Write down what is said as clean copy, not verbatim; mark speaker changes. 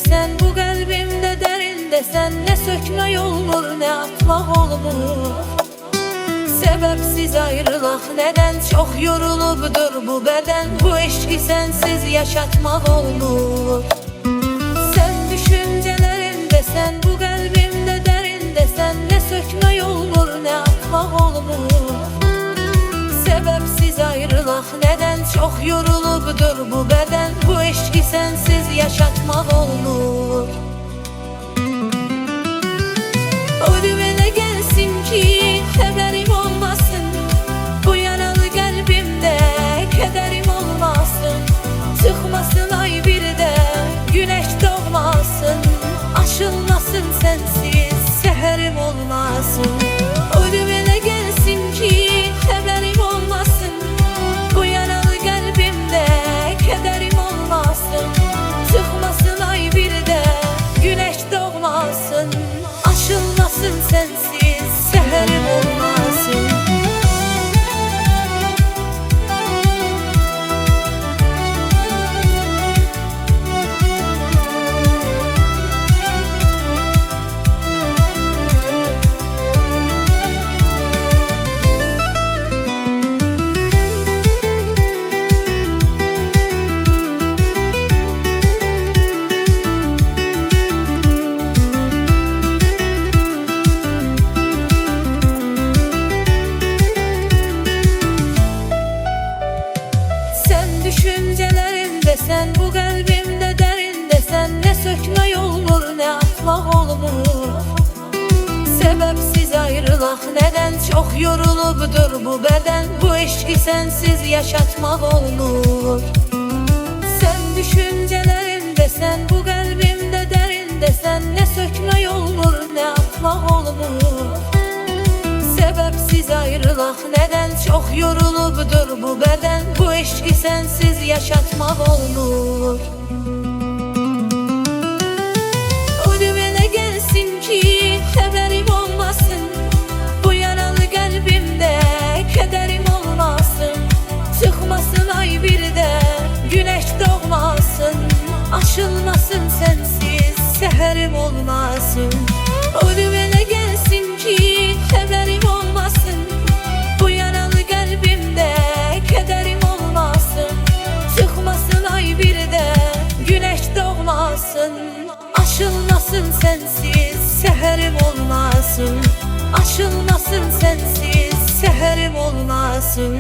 Speaker 1: Sen bu kalbimde derinde, sen ne sökme olur ne atmak olur. Sebepsiz ayrılık neden, çok yorulubudur bu beden. Bu eşki sensiz yaşatmak olur. Sen düşüncelerinde, sen bu kalbimde derinde, sen ne sökme olur ne atmak olur. Sebepsiz ayrılık neden, çok yorulubudur bu beden. Bu eşki sensiz yaşatmak olur. Ölümüne gelsin ki haberim olmasın, bu yaralı kalbimde kederim olmasın. Çıkmasın ay bir de güneş doğmasın, aşılmasın sensiz seherim olmasın. Ölümüne gelsin ki haberim olmasın, bu yaralı kalbimde kederim olmasın. Çıkmasın ay bir de güneş doğmasın, aşılmasın sensiz seherim olmasın. Düşüncelerimde, sen bu kalbimde derinde, sen ne sökme olur ne atmak olur. Sebepsiz ayrılık neden, çok yorulubudur bu beden. Bu eşki sensiz yaşatmak olur. Sen düşüncelerimde, sen bu kalbimde derinde, sen ne sökme olur ne atmak olur. Sebepsiz ayrılık neden, çok yorulubudur bu beden. Bu eşki sensiz yaşatmak olur. Ölümüne gelsin ki haberim olmasın, bu yaralı kalbimde kederim olmasın. Çıkmasın ay bir de güneş doğmasın, aşılmasın sensiz seherim olmasın. Ölümüne gelsin ki haberim olmasın, bu yaralı kalbimde kederim olmasın. Çıkmasın ay bir de güneş doğmasın, aşılmasın sensiz seherim olmasın. Aşılmasın sensiz seherim olmasın.